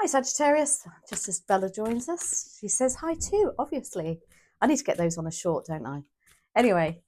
Hi Sagittarius, just as Bella joins us, she says hi too, obviously. I need to get those on a short, don't I? Anyway,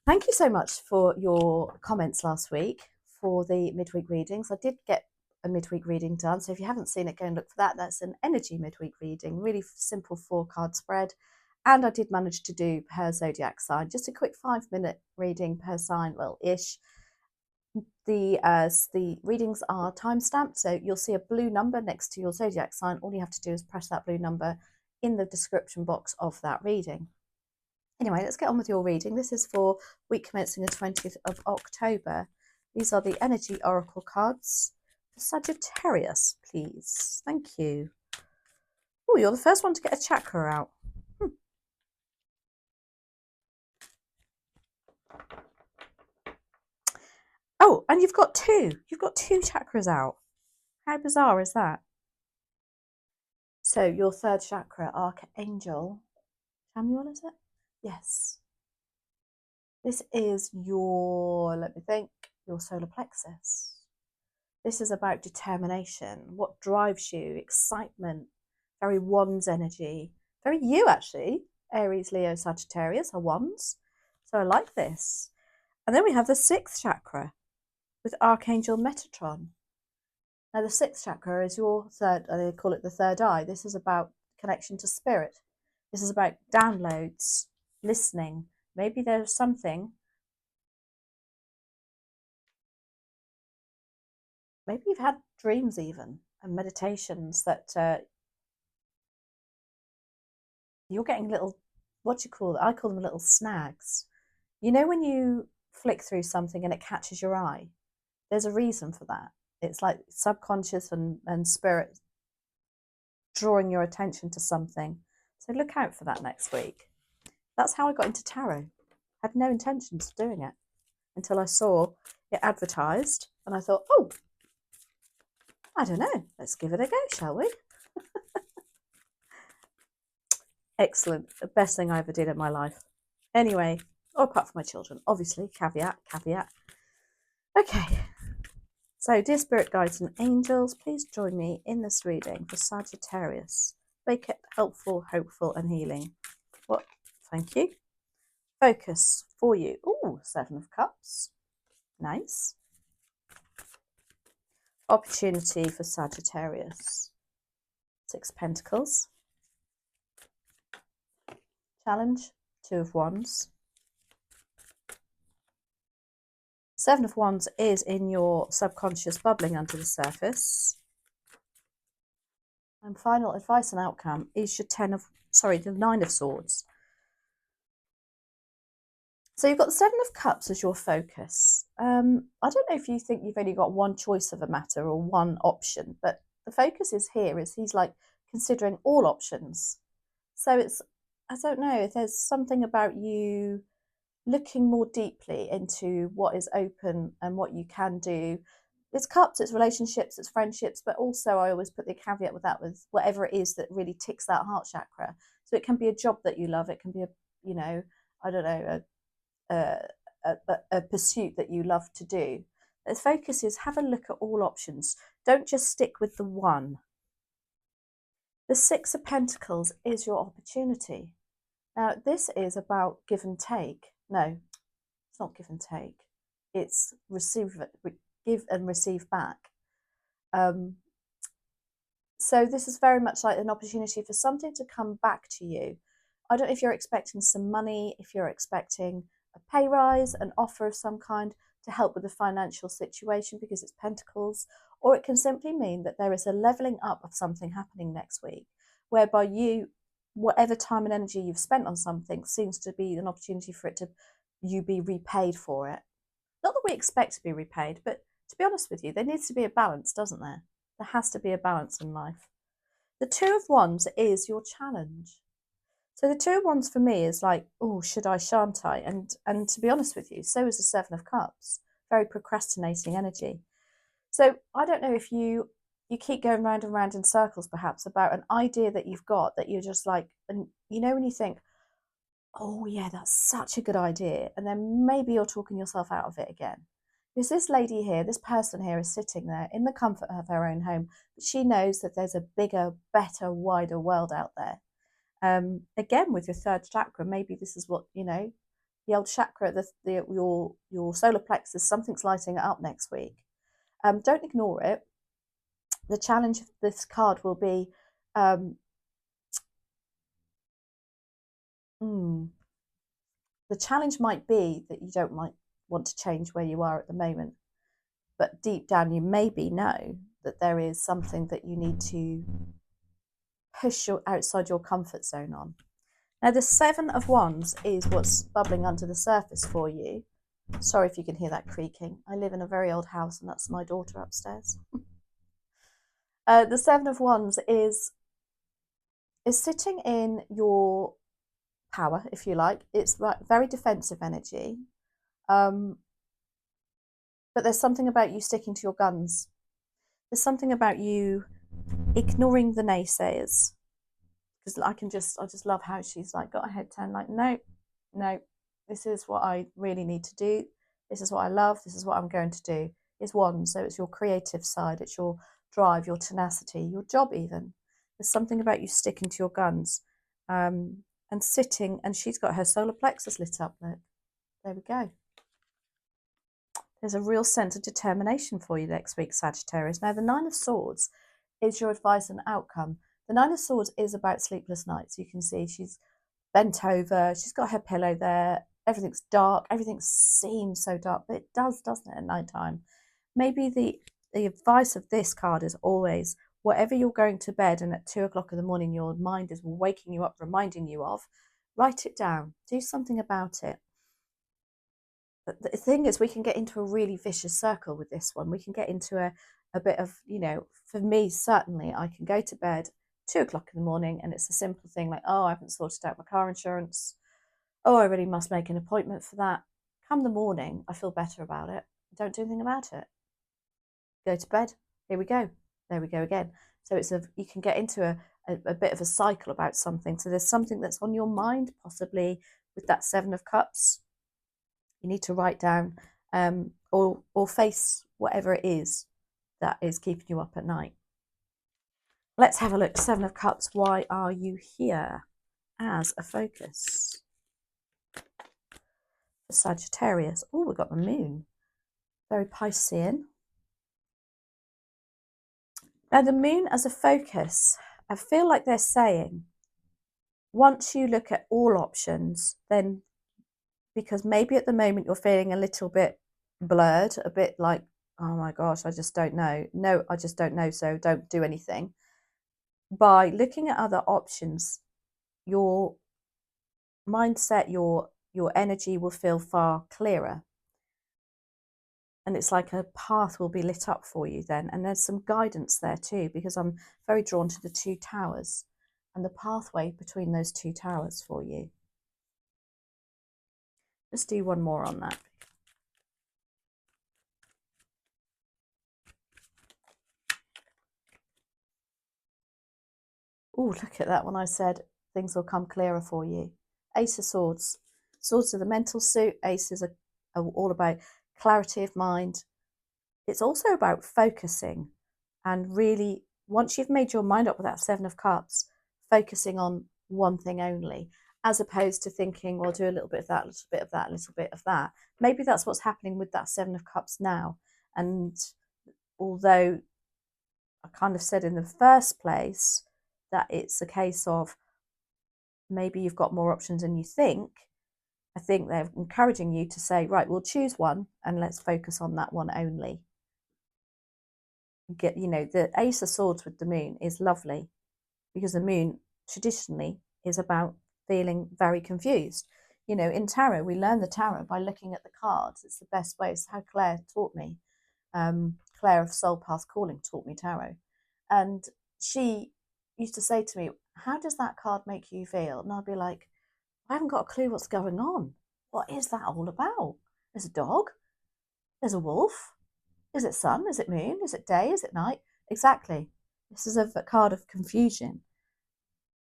thank you so much for your comments last week for the midweek readings. I did get a midweek reading done, so if you haven't seen it, go and look for that. That's an energy midweek reading, really simple 4-card spread. And I did manage to do per zodiac sign, just a quick 5-minute reading per sign, well, ish. The readings are time stamped, so you'll see a blue number next to your zodiac sign. All you have to do is press that blue number in the description box of that reading. Anyway, let's get on with your reading. This is for week commencing the 20th of October. These are the energy oracle cards for Sagittarius, please. Thank you. Oh, you're the first one to get a chakra out. Oh, and you've got two. You've got 2 chakras out. How bizarre is that? So your third chakra, Archangel Samuel, is it? Yes. This is your, let me think, your solar plexus. This is about determination, what drives you, excitement, very wands energy. Very you, actually. Aries, Leo, Sagittarius are wands. So I like this. And then we have the 6th chakra with Archangel Metatron. Now, the 6th chakra is your third, they call it the third eye. This is about connection to spirit. This is about downloads, listening. Maybe there's something. Maybe you've had dreams even and meditations that you're getting little, what do you call it? I call them little snags. You know when you flick through something and it catches your eye? There's a reason for that. It's like subconscious and spirit drawing your attention to something. So look out for that next week. That's how I got into tarot. I had no intentions of doing it until I saw it advertised and I thought, oh, I don't know, let's give it a go, shall we? Excellent. The best thing I ever did in my life. Anyway, or apart from my children, obviously, caveat. Okay. So, dear spirit guides and angels, please join me in this reading for Sagittarius. Make it helpful, hopeful, and healing. What? Thank you. Focus for you. Oh, 7 of Cups. Nice. Opportunity for Sagittarius. 6 Pentacles. Challenge. 2 of Wands. 7 of Wands is in your subconscious bubbling under the surface. And final advice and outcome is your the 9 of Swords. So you've got the 7 of Cups as your focus. I don't know if you think you've only got one choice of a matter or one option, but the focus is here, is he's like considering all options. So it's, I don't know, if there's something about you looking more deeply into what is open and what you can do. It's cups, it's relationships, it's friendships, but also I always put the caveat with that, with whatever it is that really ticks that heart chakra. So it can be a job that you love, it can be a pursuit that you love to do. The focus is have a look at all options. Don't just stick with the one. The 6 of Pentacles is your opportunity. Now, this is about give and take. No, it's not give and take. It's give and receive back. So this is very much like an opportunity for something to come back to you. I don't know if you're expecting some money, if you're expecting a pay rise, an offer of some kind to help with the financial situation because it's Pentacles, or it can simply mean that there is a leveling up of something happening next week, whereby you, whatever time and energy you've spent on something, seems to be an opportunity for it to you be repaid for it. Not that we expect to be repaid, but to be honest with you, there needs to be a balance, doesn't there? There has to be a balance in life. The 2 of Wands is your challenge. So the 2 of Wands for me is like, oh, should I, shan't I? And to be honest with you, so is the 7 of Cups. Very procrastinating energy. So I don't know if you keep going round and round in circles perhaps about an idea that you've got that you're just like, and you know when you think, oh yeah, that's such a good idea, and then maybe you're talking yourself out of it again. Because this lady here, this person here is sitting there in the comfort of her own home, but she knows that there's a bigger, better, wider world out there. Again, with your third chakra, maybe this is what, you know, the old chakra, your solar plexus, something's lighting it up next week. Don't ignore it. The challenge of this card will be the challenge might be that you don't might want to change where you are at the moment, but deep down you maybe know that there is something that you need to push outside your comfort zone on. Now, the Seven of Wands is what's bubbling under the surface for you. Sorry if you can hear that creaking. I live in a very old house, and that's my daughter upstairs. The Seven of Wands is sitting in your power, if you like. It's very defensive energy. But there's something about you sticking to your guns. There's something about you ignoring the naysayers. Because I just love how she's like got her head turned, like, no, this is what I really need to do. This is what I love. This is what I'm going to do. It's Wands, so it's your creative side. It's your drive, your tenacity, your job even. There's something about you sticking to your guns and sitting, and she's got her solar plexus lit up. Look, there we go. There's a real sense of determination for you next week, Sagittarius. Now, the Nine of Swords is your advice and outcome. The Nine of Swords is about sleepless nights. You can see she's bent over. She's got her pillow there. Everything's dark. Everything seems so dark, but it does, doesn't it, at night time? Maybe the advice of this card is always, whatever you're going to bed and at 2 o'clock in the morning your mind is waking you up, reminding you of, write it down. Do something about it. But the thing is, we can get into a really vicious circle with this one. We can get into a bit of, you know, for me, certainly, I can go to bed 2 o'clock in the morning and it's a simple thing like, oh, I haven't sorted out my car insurance. Oh, I really must make an appointment for that. Come the morning, I feel better about it. Don't do anything about it. Go to bed. Here we go. There we go again. So you can get into a bit of a cycle about something. So there's something that's on your mind, possibly with that Seven of Cups. You need to write down or face whatever it is that is keeping you up at night. Let's have a look. Seven of Cups. Why are you here as a focus? For Sagittarius. Oh, we've got the moon. Very Piscean. Now, the moon as a focus, I feel like they're saying, once you look at all options, then, because maybe at the moment you're feeling a little bit blurred, a bit like, oh my gosh, I just don't know. No, I just don't know, so don't do anything. By looking at other options, your mindset, your energy will feel far clearer. And it's like a path will be lit up for you then. And there's some guidance there too, because I'm very drawn to the two towers and the pathway between those two towers for you. Let's do one more on that. Oh, look at that when I said things will come clearer for you. Ace of Swords. Swords are the mental suit. Aces are all about clarity of mind. It's also about focusing and really, once you've made your mind up with that Seven of Cups, focusing on one thing only, as opposed to thinking, well, do a little bit of that, a little bit of that, a little bit of that. Maybe that's what's happening with that Seven of Cups now. And although I kind of said in the first place that it's a case of maybe you've got more options than you think, I think they're encouraging you to say, right, we'll choose one and let's focus on that one only. Get, you know, the Ace of Swords with the moon is lovely because the moon traditionally is about feeling very confused. You know, in tarot, we learn the tarot by looking at the cards. It's the best way. It's how Claire taught me. Claire of Soul Path Calling taught me tarot. And she used to say to me, how does that card make you feel? And I'd be like, I haven't got a clue what's going on. What is that all about? There's a dog. There's a wolf. Is it sun? Is it moon? Is it day? Is it night? Exactly. This is a card of confusion.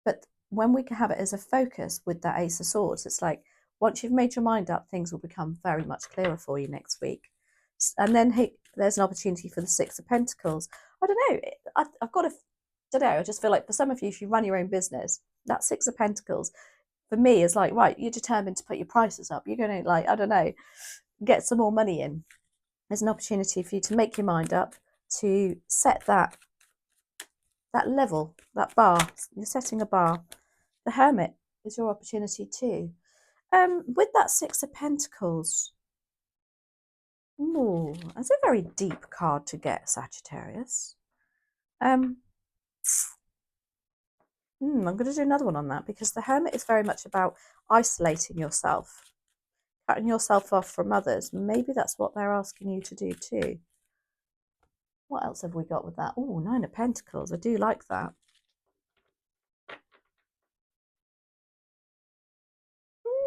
But when we can have it as a focus with that Ace of Swords, it's like once you've made your mind up, things will become very much clearer for you next week. And then there's an opportunity for the Six of Pentacles. I don't know. I've got to, don't know. I just feel like for some of you, if you run your own business, that Six of Pentacles for me is like, right, you're determined to put your prices up. You're going to, like, I don't know, get some more money in. There's an opportunity for you to make your mind up, to set that level, that bar. You're setting a bar. The Hermit is your opportunity too. With that Six of Pentacles, ooh, that's a very deep card to get, Sagittarius. I'm going to do another one on that, because the Hermit is very much about isolating yourself, cutting yourself off from others. Maybe that's what they're asking you to do too. What else have we got with that? Oh, Nine of Pentacles. I do like that.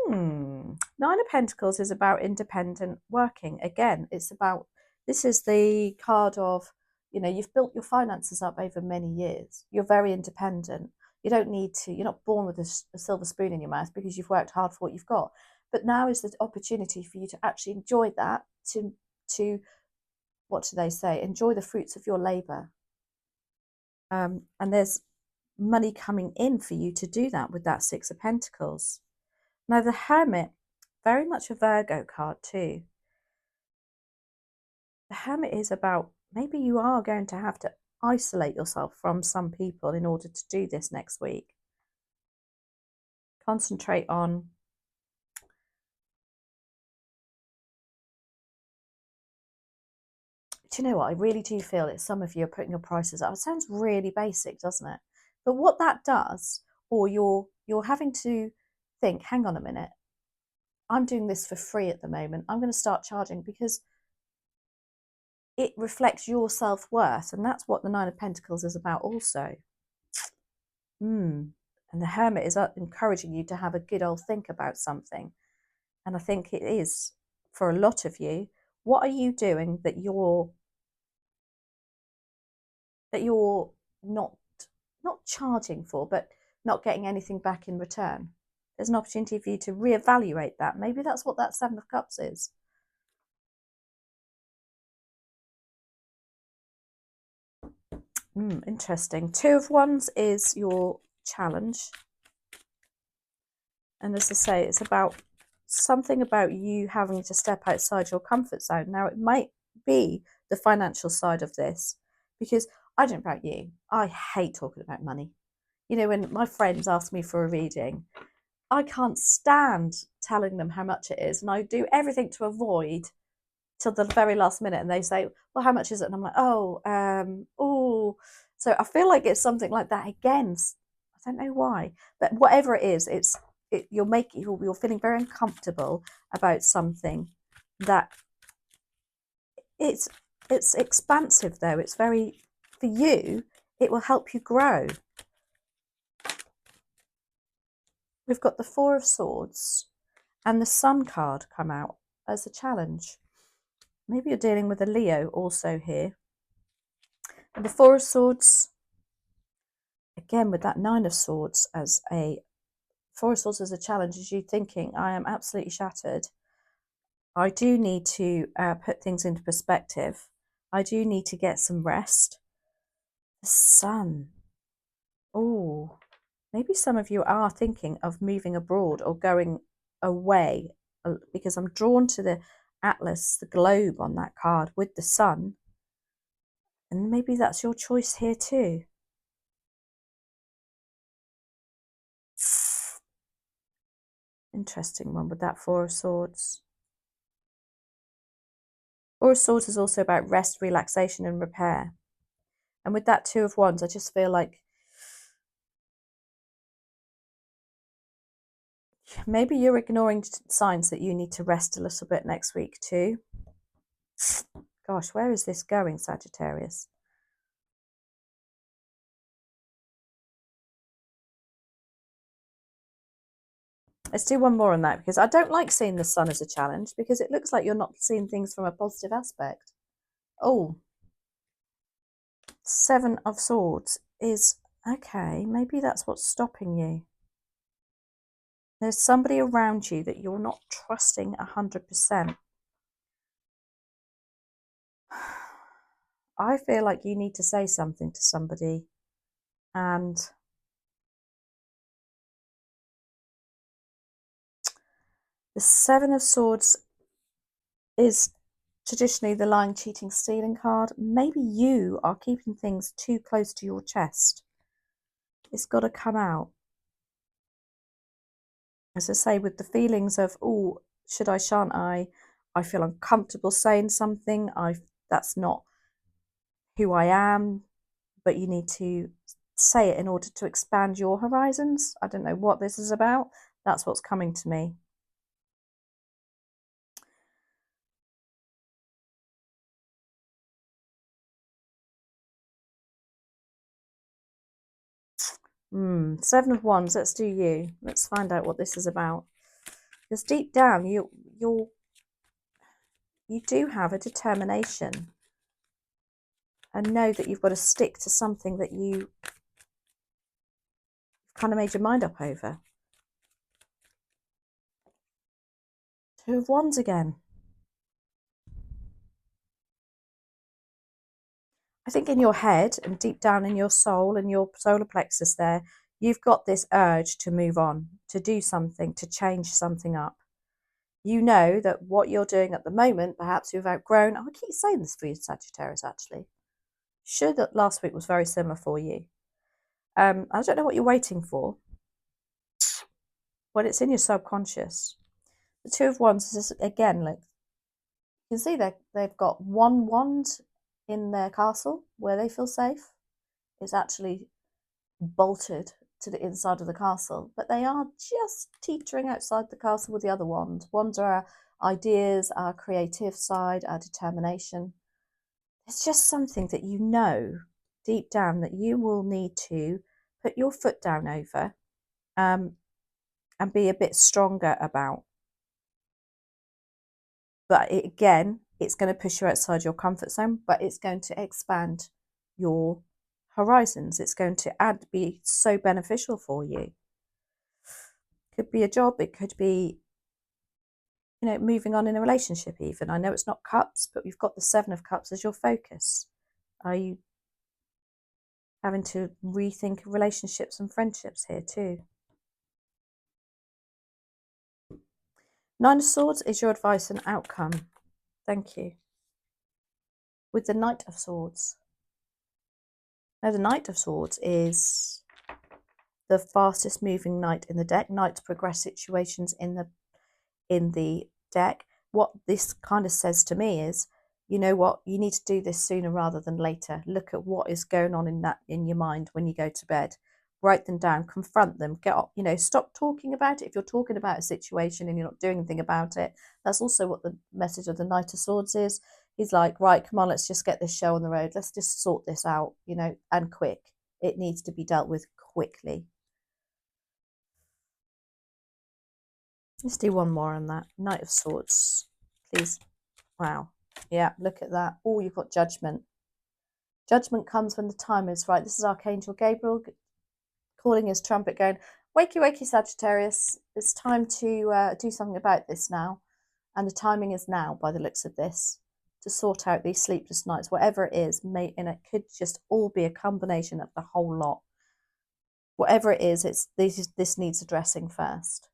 Nine of Pentacles is about independent working. Again, it's about, this is the card of, you know, you've built your finances up over many years. You're very independent. You don't need to, you're not born with a silver spoon in your mouth because you've worked hard for what you've got. But now is the opportunity for you to actually enjoy that, to what do they say? Enjoy the fruits of your labor. And there's money coming in for you to do that with that Six of Pentacles. Now, the Hermit, very much a Virgo card too. The Hermit is about, maybe you are going to have to isolate yourself from some people in order to do this next week. Concentrate on do you know what? I really do feel that some of you are putting your prices up. It sounds really basic, doesn't it? But what that does, or you're having to think, hang on a minute, I'm doing this for free at the moment. I'm going to start charging, because it reflects your self-worth. And that's what the Nine of Pentacles is about also. And the Hermit is encouraging you to have a good old think about something. And I think it is, for a lot of you, what are you doing that you're not charging for, but not getting anything back in return? There's an opportunity for you to reevaluate that. Maybe that's what that Seven of Cups is. Interesting. Two of Wands is your challenge. And as I say, it's about something about you having to step outside your comfort zone. Now, it might be the financial side of this, because I don't know about you, I hate talking about money. You know, when my friends ask me for a reading, I can't stand telling them how much it is. And I do everything to avoid till the very last minute. And they say, well, how much is it? And I'm like, oh. So I feel like it's something like that again. I don't know why, but whatever it is, you're feeling very uncomfortable about something that it's expansive though. It's very, for you, it will help you grow. We've got the Four of Swords and the Sun card come out as a challenge. Maybe you're dealing with a Leo also here. And the Four of Swords, again with that Nine of Swords as a Four of Swords as a challenge, is you thinking, I am absolutely shattered. I do need to put things into perspective. I do need to get some rest. The Sun. Oh, maybe some of you are thinking of moving abroad or going away, because I'm drawn to the Atlas, the globe on that card with the Sun. And maybe that's your choice here too. Interesting one with that Four of Swords. Four of Swords is also about rest, relaxation and repair. And with that Two of Wands, I just feel like maybe you're ignoring signs that you need to rest a little bit next week too. Gosh, where is this going, Sagittarius? Let's do one more on that, because I don't like seeing the Sun as a challenge, because it looks like you're not seeing things from a positive aspect. Oh, Seven of Swords is, okay, maybe that's what's stopping you. There's somebody around you that you're not trusting 100%. I feel like you need to say something to somebody, and the Seven of Swords is traditionally the lying, cheating, stealing card. Maybe you are keeping things too close to your chest. It's got to come out. As I say, with the feelings of, oh, should I, shan't I feel uncomfortable saying something. That's not who I am, but you need to say it in order to expand your horizons. I don't know what this is about. That's what's coming to me. Seven of Wands. Let's do you. Let's find out what this is about. Because deep down, you do have a determination, and know that you've got to stick to something that you've kind of made your mind up over. Two of Wands again. I think in your head and deep down in your soul and your solar plexus there, you've got this urge to move on, to do something, to change something up. You know that what you're doing at the moment, perhaps you've outgrown. I keep saying this for you, Sagittarius, actually. Sure that last week was very similar for you. I don't know what you're waiting for, but it's in your subconscious. The Two of Wands is, again, like, you can see they've got one wand in their castle where they feel safe. It's actually bolted to the inside of the castle, but they are just teetering outside the castle with the other wand. Wands are our ideas, our creative side, our determination. It's just something that you know deep down that you will need to put your foot down over, and be a bit stronger about. But again, it's going to push you outside your comfort zone, but it's going to expand your horizons. It's going to be so beneficial for you. Could be a job, it could be, moving on in a relationship even. I know it's not cups, but we've got the Seven of Cups as your focus. Are you having to rethink relationships and friendships here too? Nine of Swords is your advice and outcome. Thank you. With the Knight of Swords. Now, the Knight of Swords is the fastest moving knight in the deck. Knights progress situations in the deck. What this kind of says to me is, you know what, you need to do this sooner rather than later. Look at what is going on in your mind when you go to bed. Write them down, confront them, get up, stop talking about it. If you're talking about a situation and you're not doing anything about it, that's also what the message of the Knight of Swords is. He's like, right, come on, let's just get this show on the road. Let's just sort this out, and quick. It needs to be dealt with quickly. Let's do one more on that. Knight of Swords, please. Wow. Yeah, look at that. Oh, you've got Judgment. Judgment comes when the time is right. This is Archangel Gabriel calling his trumpet, going, wakey, wakey, Sagittarius. It's time to do something about this now. And the timing is now, by the looks of this, to sort out these sleepless nights, whatever it is. And it could just all be a combination of the whole lot. Whatever it is, this needs addressing first.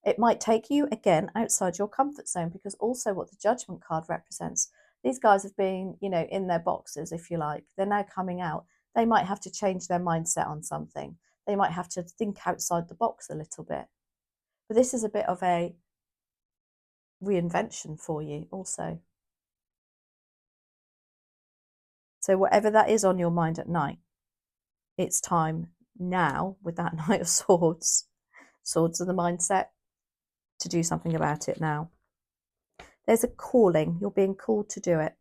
It might take you, again, outside your comfort zone, because also what the Judgment card represents, these guys have been, in their boxes, if you like. They're now coming out. They might have to change their mindset on something. They might have to think outside the box a little bit. But this is a bit of a reinvention for you also. So whatever that is on your mind at night, it's time now, with that Knight of Swords, swords of the mindset, to do something about it now. There's a calling. You're being called to do it.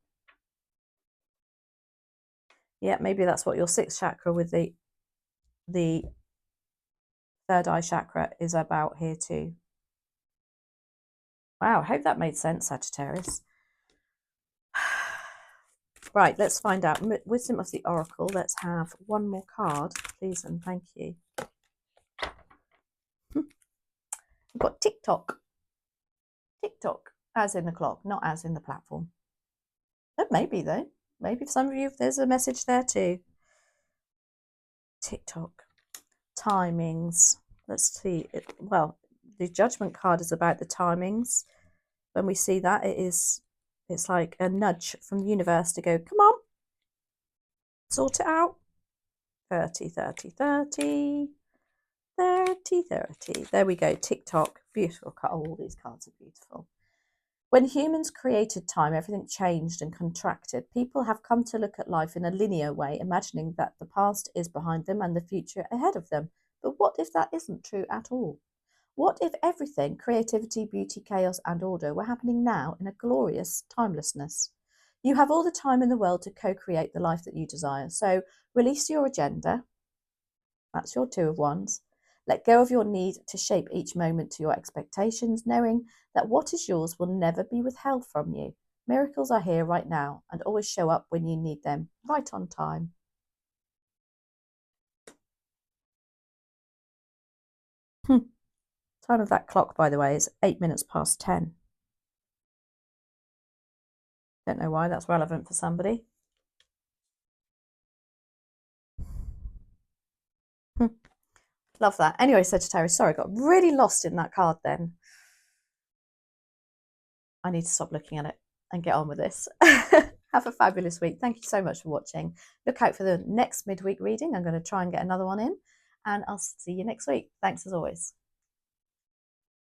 Yeah, maybe that's what your sixth chakra with the third eye chakra is about here too. Wow, I hope that made sense, Sagittarius. Right, let's find out. Wisdom of the Oracle. Let's have one more card, please and thank you. We've got TikTok. TikTok, as in the clock, not as in the platform. That may be, though. Maybe for some of you, there's a message there too. TikTok. Timings. Let's see. Well, the Judgment card is about the timings. When we see that, it's like a nudge from the universe to go, come on, sort it out. 30, 30, 30, 30, 30. There we go. TikTok. Beautiful. All these cards are beautiful. When humans created time, everything changed and contracted. People have come to look at life in a linear way, imagining that the past is behind them and the future ahead of them. But what if that isn't true at all? What if everything, creativity, beauty, chaos, and order, were happening now in a glorious timelessness? You have all the time in the world to co-create the life that you desire. So release your agenda. That's your Two of Wands. Let go of your need to shape each moment to your expectations, knowing that what is yours will never be withheld from you. Miracles are here right now and always show up when you need them, right on time. Time of that clock, by the way, is 8 minutes past 10. Don't know why that's relevant for somebody. Love that. Anyway, Sagittarius, sorry, I got really lost in that card then. I need to stop looking at it and get on with this. Have a fabulous week. Thank you so much for watching. Look out for the next midweek reading. I'm going to try and get another one in, and I'll see you next week. Thanks as always.